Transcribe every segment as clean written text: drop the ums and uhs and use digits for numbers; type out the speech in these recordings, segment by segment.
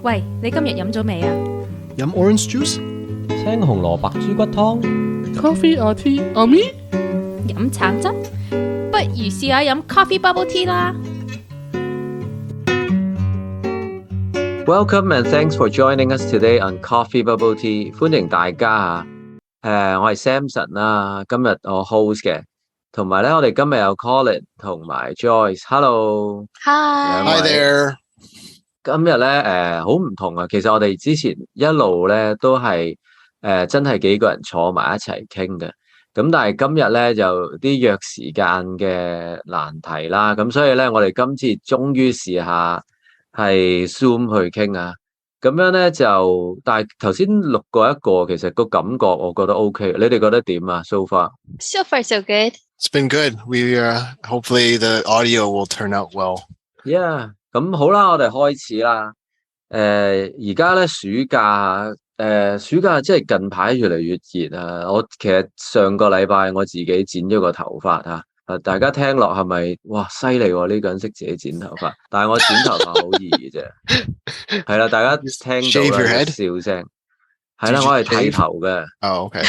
喂，你今日飲咗未啊？飲 orange juice、青紅蘿蔔豬骨湯、coffee or tea or me？ 飲橙汁？不如試下飲 coffee bubble tea 啦。Welcome and thanks for joining us today on Coffee Bubble Tea。歡迎大家我係 Samson 啦，今日我 host 嘅，同埋咧我哋今日有 Colin 同埋 Joyce。Hello，Hi there。今日咧好唔同啊，其實我哋之前一路咧都係真係幾個人坐埋一齊傾嘅，咁但係今日咧就啲約時間嘅難題啦，咁所以咧我哋今次終於試下係 Zoom 去傾啊，咁樣咧就但係頭先錄過一個，其實個感覺我覺得 OK， 你哋覺得點啊 ？So far So far so good. It's been good. We hopefully the audio will turn out well. Yeah。咁好啦，我哋開始啦。而家咧暑假即係近排越嚟越熱啊！我其實上個禮拜我自己剪咗個頭髮啊，大家聽落係咪哇犀利喎？呢個人識自己剪頭髮，但係我剪頭髮好易嘅啫。係啦，大家聽到啦笑聲。係啦，我係剃頭嘅。OK。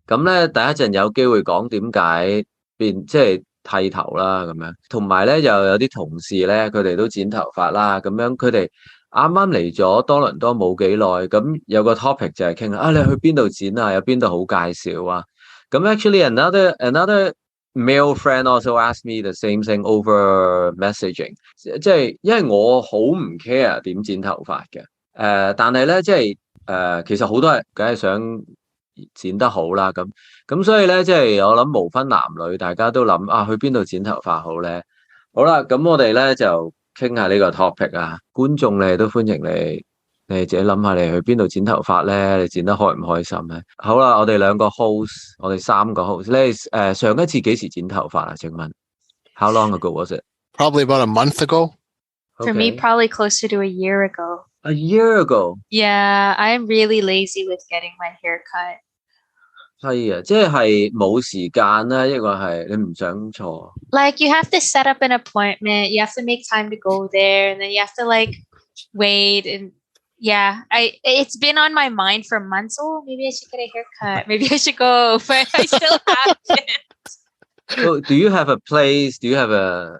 咁咧，第一陣有機會講點解即係剃頭啦咁樣，同埋咧又有啲同事咧，佢哋都剪頭髮啦，咁樣佢哋啱啱嚟咗多倫多冇幾耐，咁有個 topic 就係傾啊，你去邊度剪啊？有邊度好介紹啊？咁 actually another male friend also asked me the same thing over messaging， 即係因為我好唔 care 點剪頭髮嘅，但係咧即係其實好多人梗係想剪得好啦，咁所以咧，即係我諗無分男女，大家都諗啊，去邊度剪頭髮好咧？好啦，咁我哋咧就傾下呢個 topic 啊。觀眾你都歡迎你自己諗下，你去邊度剪頭髮咧？你剪得開唔開心咧？好啦，我哋兩個 host， 我哋三個 host， 你上一次幾時剪頭髮啊？請問 How long ago was it? Probably about a month ago. For me, probably closer to a year ago. A year ago? Yeah, I'm really lazy with getting my hair cut. 係啊，即係冇時間啦，一個係你唔想坐。Like you have to set up an appointment, you have to make time to go there, and then you have to like wait and yeah, it's been on my mind for months. Oh, maybe I should get a haircut. Maybe I should go, but I still haven't. So, do you have a place? Do you have a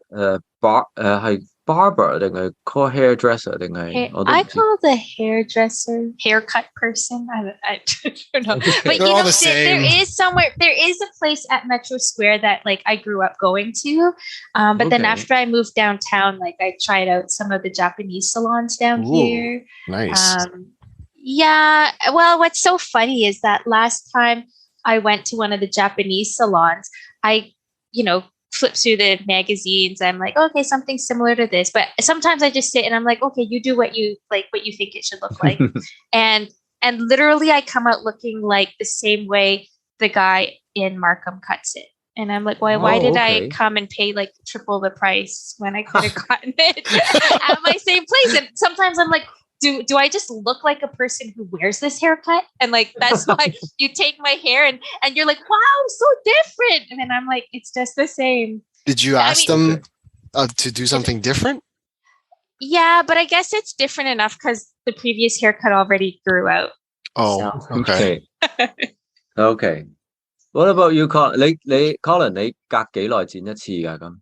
barber 定係 call hairdresser 定係？I call the hairdresser haircut person. I don't know. But you know, there is a place at Metro Square that like I grew up going to. But then after I moved downtown, like I tried out some of the Japanese salons down here. Nice. Yeah. Well, what's so funny is that last time I went to one of the Japanese salons, I flip through the magazines. I'm like, okay, something similar to this. But sometimes I just sit and I'm like, okay, you do what you think it should look like. and literally I come out looking like the same way the guy in Markham cuts it. And I'm like, why did I come and pay like triple the price when I could have gotten it at my same place? And sometimes I'm like, do I just look like a person who wears this haircut? And like, that's why you take my hair and you're like, wow, so different. And then I'm like, it's just the same. Did you ask them to do something different? Yeah, but I guess it's different enough because the previous haircut already grew out. Oh, so. Okay. Okay. What about you, Colin? 你 Colin 你隔幾耐剪一次㗎咁？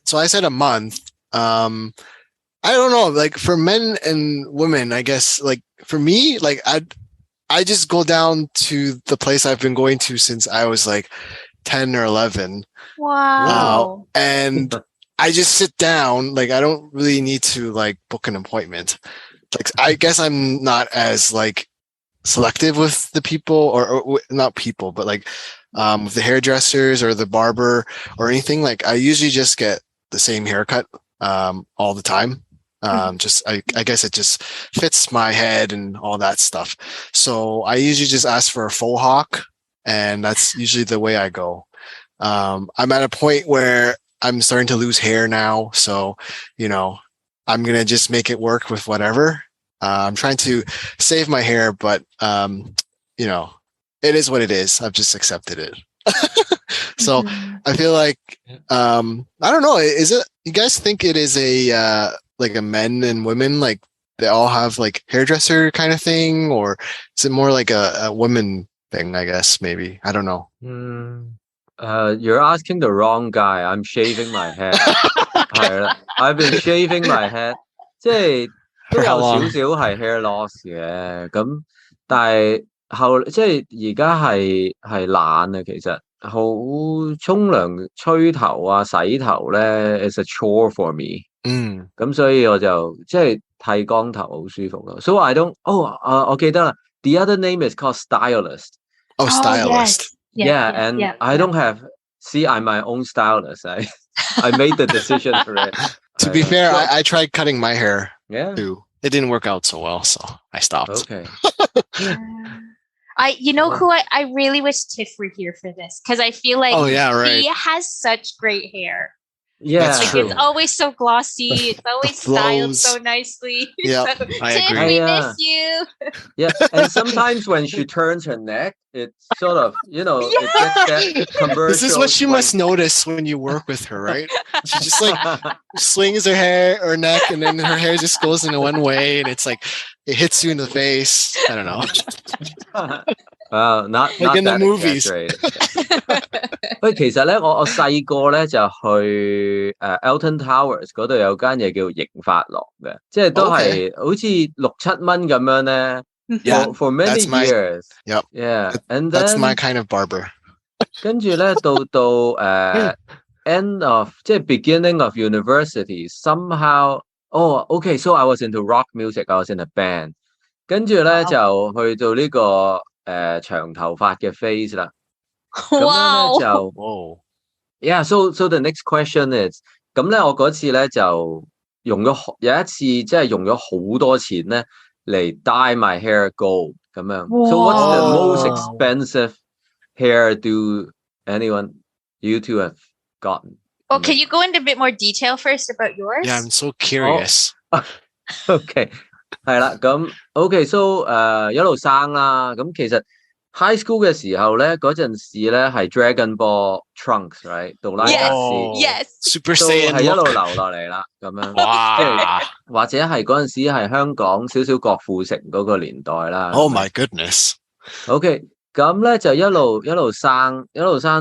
So I said a month. I don't know, like for men and women, I guess, like for me, like I just go down to the place I've been going to since I was like 10 or 11. Wow. And I just sit down, like I don't really need to like book an appointment. Like I guess I'm not as like selective with the people or not people, but like with the hairdressers or the barber or anything. Like I usually just get the same haircut all the time. Just I guess it just fits my head and all that stuff. So I usually just ask for a faux hawk, and that's usually the way I go. I'm at a point where I'm starting to lose hair now, so I'm gonna just make it work with whatever. I'm trying to save my hair, but it is what it is. I've just accepted it. So I feel like I don't know. Is it? You guys think it is a like a men and women like they all have like hairdresser kind of thing, or is it more like a women thing? I guess maybe I don't know. You're asking the wrong guy. I'm shaving my head. 係啦，I've been shaving my head， 即係都有少少係 hair loss 嘅，咁但係即係而家係懶啊，其實好沖涼、吹頭啊、洗頭咧 ，is a chore for me。咁所以我就即係剃光頭好舒服咯。So I don't，我記得啦 ，the other name is called stylist。Oh, stylist. Yeah, and I don't have. See, I'm my own stylist. I made the decision for it. To be fair, I tried cutting my hair too. It didn't work out so well, so I stopped. Okay. Who I really wish Tiff were here for this because I feel like he has such great hair. Yeah, like it's always so glossy. It's always styled so nicely. Yeah, so, I Tiff, agree. we miss you. Yeah, and sometimes when she turns her neck, it's sort of, it gets that commercial. This is what you must notice when you work with her, right? She just like swings her hair or neck, and then her hair just goes in one way, and it's like it hits you in the face. I don't know. Not like in the movies. 喂，其實咧，我細個咧就去Elton Towers 嗰度有間嘢叫型髮廊嘅，即係都係好似6-7蚊咁樣咧。Yeah, for many years. Yep. Yeah, and that's then, my kind of barber. 跟住咧到end of 即係 beginning of university somehow. Oh, okay. So I was into rock music. I was in a band. 跟住咧就去到呢個長頭髮嘅 phase 啦。Wow. 咁樣咧就 Yeah. So the next question is 咁咧，我嗰次咧就有一次即係用咗好多錢咧。嚟 dye my hair gold 咁樣。So what's the most expensive hairdo you two have gotten? Well, can you go into a bit more detail first about yours? Yeah, I'm so curious. Okay， 係啦，咁 OK，so 一路生啦，咁其實 high school 嘅時候咧，嗰陣時咧係 Dragon Ball Trunks，right？ 杜拉格斯 ，yes， Super Saiyan 係一路流落嚟啦，咁樣。哇！或者係嗰陣時係香港少少郭富城嗰個年代啦。Oh my goodness！ OK， 咁咧就一路生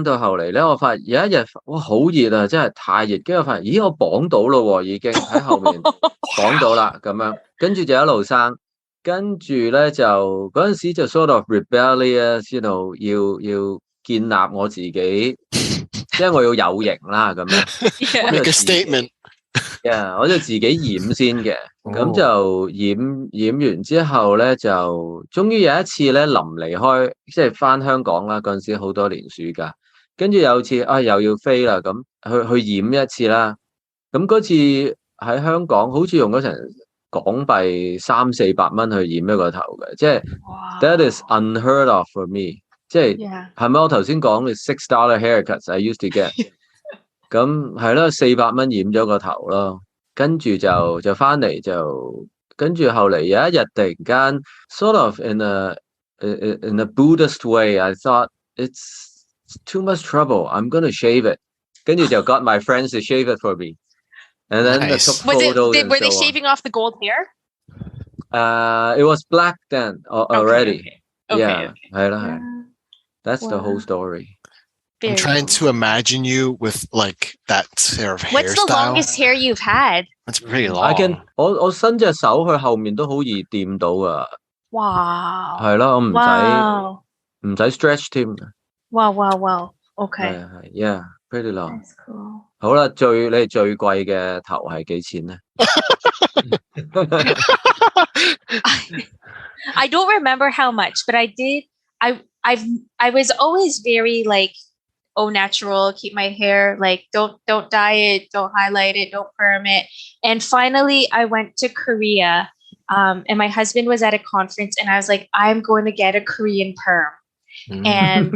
到後嚟咧，我發現有一日哇好熱啊，真係太熱，跟住我發現咦我綁到咯喎，已經喺後面綁到啦，咁樣跟住就一路生。跟住咧就嗰陣時就 sort of rebellious， 要建立我自己，即係我要有型啦咁樣。Make a statement。我就自己染先嘅，咁就染完之後咧，就終於有一次咧，臨離開即係翻香港啦，嗰陣時好多年暑假，跟住有次又要飛啦，咁去染一次啦，咁嗰次喺香港好似用咗成港幣300-400蚊去染一個頭嘅，即係 that is unheard of for me， 即係係咪我頭先講嘅$6 haircuts I used to get？ 咁係咯，400蚊染咗個頭咯，跟住就翻嚟就跟住後嚟有一日突然間 sort of in a Buddhist way I thought it's too much trouble I'm gonna shave it， 跟住就 got my friends to shave it for me and then I took photos were they shaving off the gold hair? It was black then already. Okay. 係啦，that's the whole story. I'm trying to imagine you with like that sort of hairstyle. What's the longest hair you've had? That's pretty long. 我伸隻手去後面都好易掂到啊！哇！係咯，我唔使 stretch 添。哇 ！OK。Yeah, pretty long. That's cool. 好啦，你哋最貴嘅頭係幾錢咧？ I don't remember how much, but I did. I was always very like, oh, natural, keep my hair, like don't dye it, don't highlight it, don't perm it. And finally I went to Korea, and my husband was at a conference and I was like, I'm going to get a Korean perm. And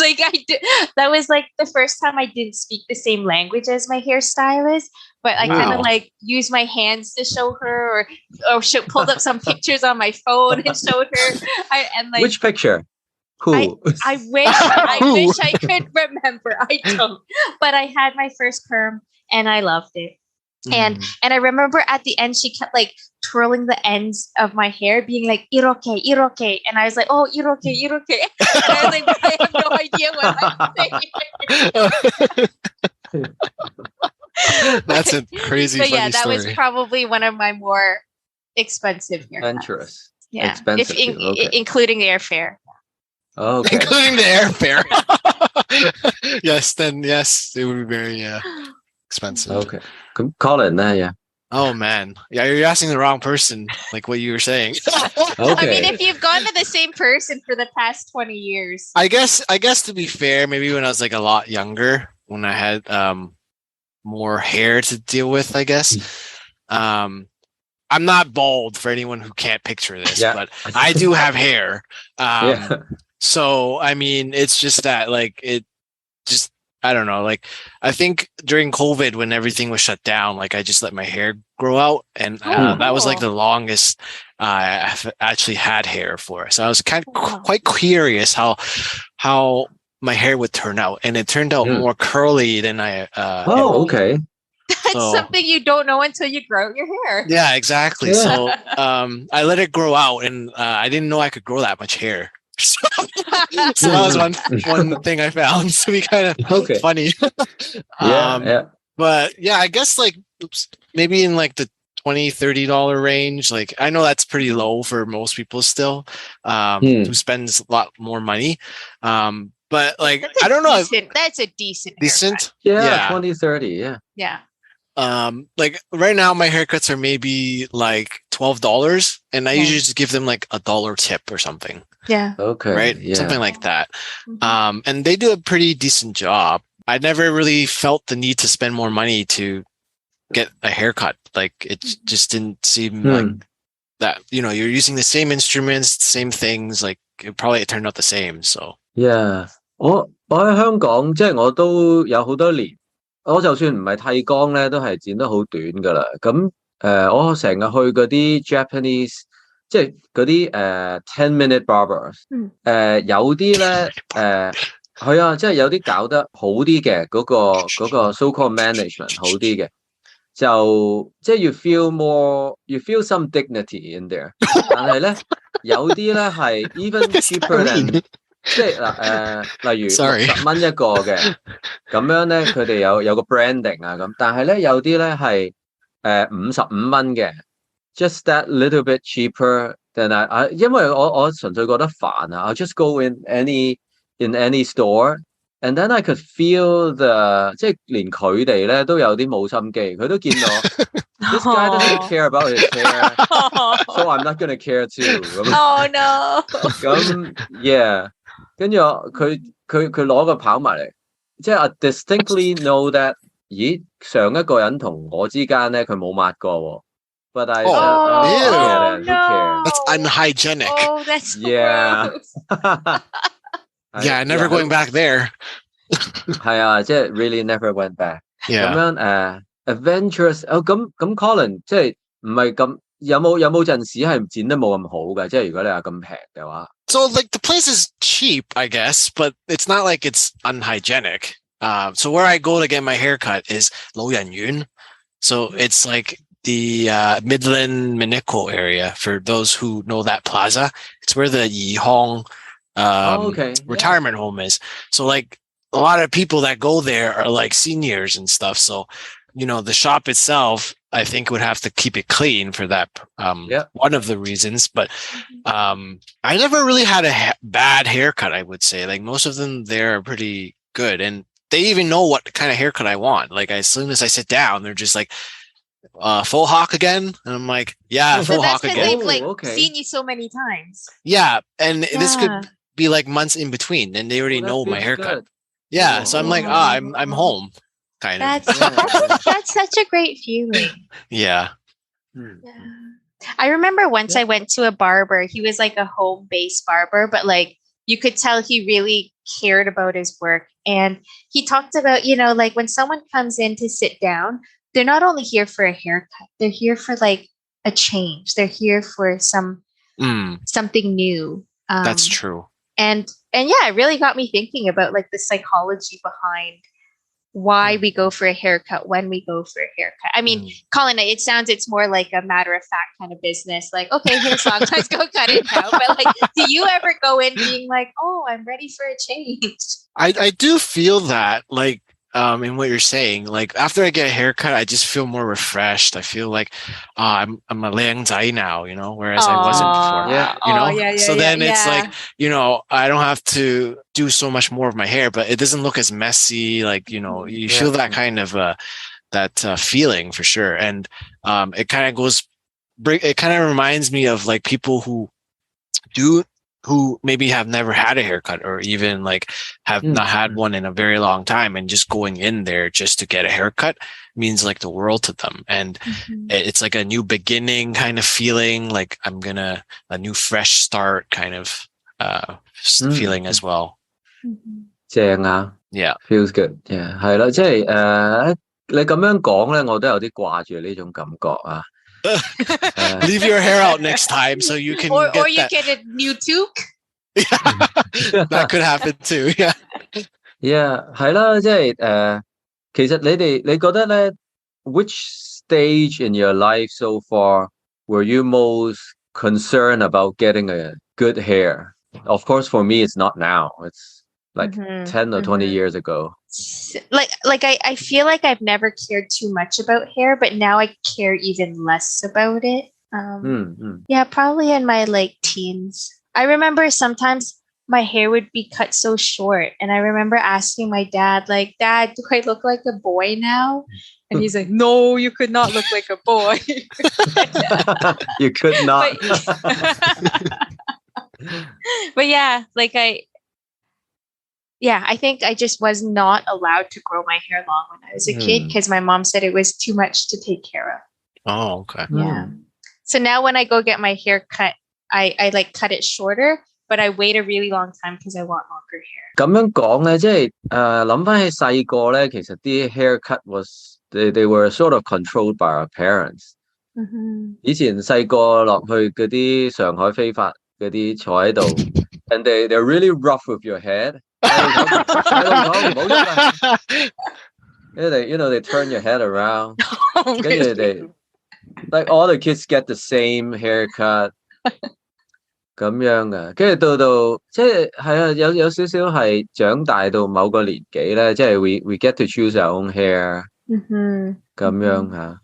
like I did, that was like the first time I didn't speak the same language as my hairstylist, but I kind of like used my hands to show her or pulled up some pictures on my phone and showed her. And like, which picture? Who? I wish I could remember. I don't. But I had my first perm and I loved it. And I remember at the end she kept like twirling the ends of my hair, being like "iroke, iroke," and I was like, "Oh, iroke, iroke." And I was like, I have no idea what I'm saying. That's a crazy But funny yeah, that story. was probably one of my more expensive haircuts. Adventurous. Yeah, Expensive too, okay. Including the airfare. Okay. Including the airfare. Yes, it would be very expensive. Okay. Colin, yeah. Oh man, yeah, you're asking the wrong person. Like what you were saying. Okay. I mean, if you've gone to the same person for the past 20 years. I guess to be fair, maybe when I was like a lot younger, when I had more hair to deal with, I guess. I'm not bald for anyone who can't picture this, but I do have hair. So I mean, it's just that like I don't know. Like I think during COVID when everything was shut down, like I just let my hair grow out, and that was like the longest I've actually had hair for. So I was quite curious how my hair would turn out, and it turned out more curly than I. Okay. That's something you don't know until you grow out your hair. Yeah, exactly. Yeah. So I let it grow out, and I didn't know I could grow that much hair. So that was one thing I found to be kind of funny. But yeah, I guess like maybe in like the $20-$30 range. Like I know that's pretty low for most people still, who spends a lot more money. But like I don't know. That's a decent. Yeah, 20-30. Yeah. Like right now my haircuts are maybe like $12, and I usually just give them like $1 tip or something. Yeah. Okay. Right. Yeah. Something like that. And they do a pretty decent job. I never really felt the need to spend more money to get a haircut. Like it just didn't seem like that. You know, you're using the same instruments, same things. Like it turned out the same. So yeah. 我喺香港，即係我都有好多年。我就算唔係剃光咧，都係剪得好短噶啦。咁我成日去嗰啲 Japanese， 即係嗰啲10-minute barbers， 有啲咧係啊，即係有啲搞得好啲嘅，嗰個 so-called management 好啲嘅，就即係you feel some dignity in there。但係咧有啲咧係 even cheaper than。即係例如60蚊一個嘅，咁樣咧佢哋有個 branding 啊咁，但係咧有啲咧係55蚊嘅 ，just that little bit cheaper than I 因為我純粹覺得煩啊 ，I'll just go in any store and then I could feel 即係連佢哋咧都有啲冇心機，佢都見到 this guy doesn't care about his hair, so I'm not gonna care too。Oh no！ 咁 yeah。跟住佢攞個跑埋嚟，即係 I distinctly know that， 咦上一個人同我之間咧佢冇抹過喎。But I said, who cares? That's unhygienic. Oh, that's gross. Yeah, never going back there. 係啊，即係 really never went back。咁樣adventurous。咁 Colin 即係唔係咁有冇陣時係剪得冇咁好嘅？即係如果你話咁平嘅話。So like the place is cheap, I guess, but it's not like it's unhygienic. So where I go to get my haircut is 老人院. So it's like the Midland Miniko area for those who know that plaza. It's where the Yihong retirement home is. So like a lot of people that go there are like seniors and stuff. So, you know, the shop itself, I think would have to keep it clean for that. One of the reasons, but I never really had a bad haircut. I would say like most of them there are pretty good, and they even know what kind of haircut I want. Like as soon as I sit down, they're just like, "Full hawk again," and I'm like, "Yeah, full hawk again." They've like seen you so many times. Yeah, and this could be like months in between, and they already know my haircut. Good. Yeah, so I'm like, I'm home. Kind of. That's such a great feeling. Yeah. I remember once I went to a barber. He was like a home-based barber, but like you could tell he really cared about his work. And he talked about, you know, like when someone comes in to sit down, they're not only here for a haircut, they're here for like a change. They're here for something new. That's true. And And yeah, it really got me thinking about like the psychology behind why we go for a haircut when we go for a haircut. I mean, Colin, it's more like a matter of fact kind of business. Like, okay, here's long, let's go cut it now. But like, do you ever go in being like, oh, I'm ready for a change? I do feel that, like, in what you're saying, like after I get a haircut, I just feel more refreshed. I feel like I'm a 靚仔now, you know, whereas I wasn't before. Yeah. You know, yeah, so then it's yeah. like, you know, I don't have to do so much more of my hair, but it doesn't look as messy. Like, you know, you feel that kind of feeling for sure, and it kind of reminds me of like people who maybe have never had a haircut or even like have not had one in a very long time, and just going in there just to get a haircut means like the world to them. And it's like a new beginning kind of feeling, like a new fresh start kind of feeling as well. 正啊 Yeah. Feels good. Yeah. 係啦，即係你咁樣講咧，我都有啲掛住呢種感覺啊。Leave your hair out next time so you can or get you that. get a new toque. That could happen too. Yeah. Yeah. 係啦，即係其實你覺得咧 which stage in your life so far were you most concerned about getting a good hair? Of course, for me, it's not now. It's like 10 or 20 years ago. Like I feel like I've never cared too much about hair, but now I care even less about it. Yeah, probably in my like teens. I remember sometimes my hair would be cut so short, and I remember asking my dad, like, Dad, do I look like a boy now? And he's like, no, you could not look like a boy. You could not. But yeah, like I think I just was not allowed to grow my hair long when I was a kid because my mom said it was too much to take care of. Oh, okay. Yeah. So now when I go get my hair cut, I like cut it shorter, but I wait a really long time because I want longer hair. 咁樣講咧，即係諗翻起細個咧，其實啲 haircut was they were sort of controlled by our parents。以前細個落去嗰啲上海飛髮嗰啲坐喺度，and they're really rough with your head。they turn your head around，跟住they like all the kids get the same haircut。咁樣嘅，跟住到即係啊，有少少係長大到某個年紀咧，即係we get to choose our own hair，咁樣嚇。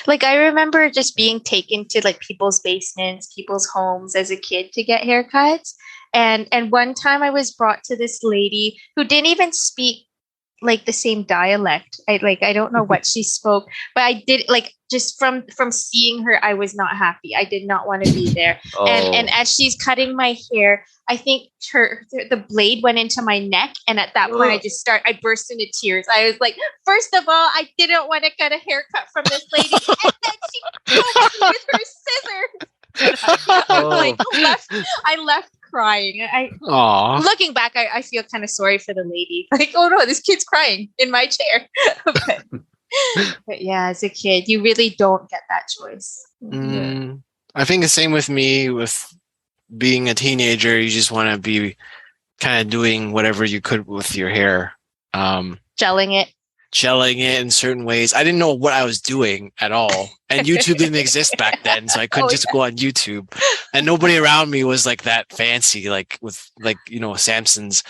Like I remember just being taken to like people's basements, people's homes as a kid to get haircuts, and one time I was brought to this lady who didn't even speak like the same dialect. I don't know what she spoke, but I did like just from seeing her, I was not happy. I did not want to be there. And as she's cutting my hair, I think the blade went into my neck, and at that point I burst into tears. I was like, first of all, I didn't want to get a haircut from this lady, and then she cut me with her scissors. I left crying. Looking back, I feel kind of sorry for the lady. Like, oh no, this kid's crying in my chair. But yeah, as a kid, you really don't get that choice. I think the same with me. With being a teenager, you just want to be kind of doing whatever you could with your hair. Gelling it in certain ways. I didn't know what I was doing at all. And YouTube didn't exist back then, so I couldn't just go on YouTube. And nobody around me was like that fancy, like with like, you know, Samson's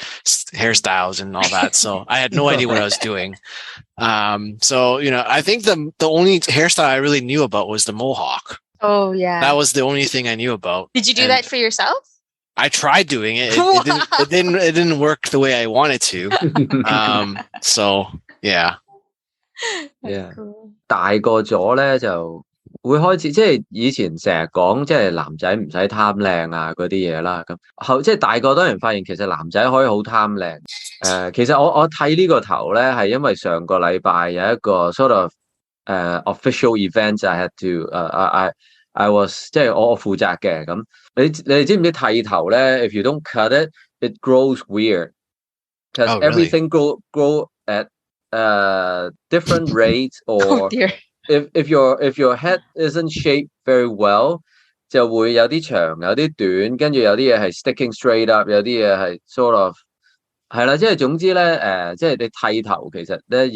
hairstyles and all that. So I had no idea what I was doing. So, you know, I think the only hairstyle I really knew about was the mohawk. Oh yeah. That was the only thing I knew about. Did you do that for yourself? I tried doing it. It didn't work the way I wanted to. So yeah. Yeah. 大個咗咧就會開始，即係以前成日講即係男仔唔使貪靚啊嗰啲嘢啦，咁後即係大個當然發現其實男仔可以好貪靚。其實我剃呢個頭咧係因為上個禮拜有一個 sort of official event I had to I was 即係我負責嘅咁。你哋知唔知剃頭咧 ？If you don't cut it, it grows weird because everything grow at different rates, or if your head isn't shaped very well, 就會有啲長有啲短，跟住有啲嘢係 sticking straight up， 有啲嘢係 sort of 係啦，即係總之咧即係你剃頭其實咧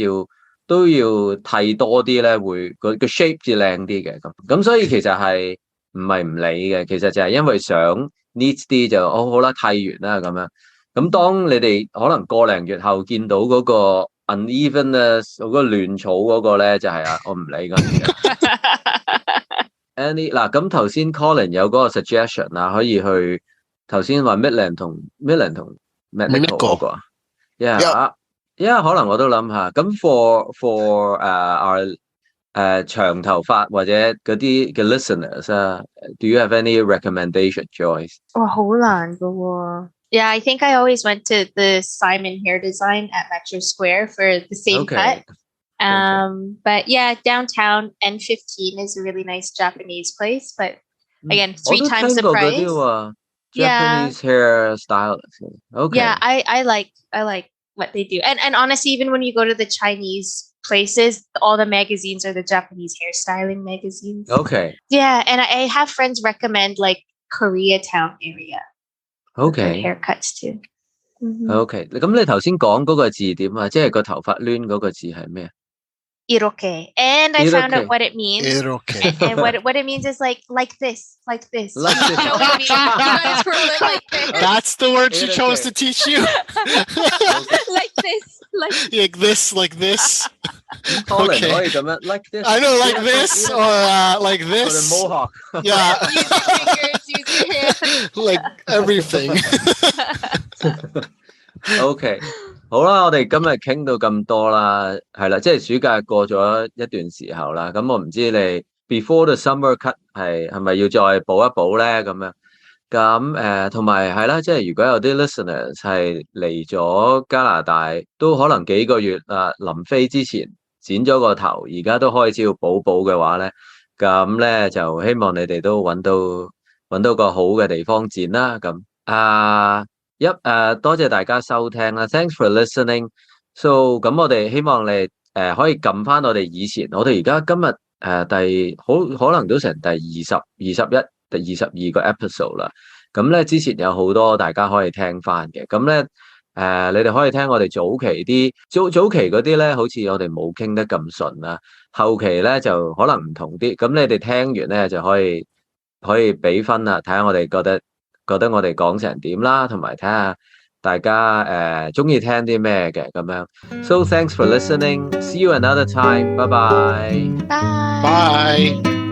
都要剃多啲咧，會個 shape 至靚啲嘅咁所以其實係唔係唔理嘅，其實就係因為想 neat 啲就好啦，剃完啦咁樣。咁當你哋可能個零月後見到嗰個 unevenness 嗰個亂草嗰個咧，就係我唔理嗰陣嘅。嗱咁頭先 Colin 有嗰個 suggestion 啦，可以去頭先話 Midland 同 Medical 嗰個 ，yeah 可能我都諗下。咁 for our 長頭髮或者嗰啲嘅 listeners do you have any recommendation, Joyce？ 好難㗎喎。Yeah, I think I always went to the Simon Hair Design at Metro Square for the same cut. But yeah, downtown N15 is a really nice Japanese place. But again, 3 times the price. Japanese hair stylist. Okay. Yeah, I like what they do. And honestly, even when you go to the Chinese places, all the magazines are the Japanese hairstyling magazines. Okay. Yeah, and I have friends recommend like Koreatown area. Okay. Haircuts too. Okay. 咁你頭先講嗰個字點啊？即係個頭髮攣嗰個字係咩？Iroke. And I found out what it means. Iroke. And what it means is like this. Like this. Like this. You know what I mean? You guys were like this. That's the word she chose to teach you. Like this. Like this. Colin, Okay. 可以咁樣 like this. I know, like this or like Or the this. mohawk. Yeah. Use your fingers, use your hands. Like everything. OK， 好啦，我哋今日傾到咁多啦，係啦，即係暑假過咗一段時候啦，咁我唔知你 before the summer cut 係咪要再補一補咧咁樣，咁同埋係啦，即係如果有啲 listeners 係嚟咗加拿大，都可能幾個月臨飛之前剪咗個頭，而家都開始要補嘅話咧，咁咧就希望你哋都揾到個好嘅地方剪啦，咁多謝大家收聽啦 ，thanks for listening。So 咁我哋希望你可以撳翻我哋以前，我哋而家今日可能都成第20、21、第22個 episode 啦。咁咧之前有好多大家可以聽翻嘅，咁咧你哋可以聽我哋早期嗰啲咧，好似我哋冇傾得咁順啦，後期咧就可能唔同啲。咁你哋聽完咧就可以俾分啦，睇下我哋覺得我哋講成點啦，同埋睇下大家中意聽啲咩嘅咁樣。So thanks for listening. See you another time. Bye bye. Bye. Bye.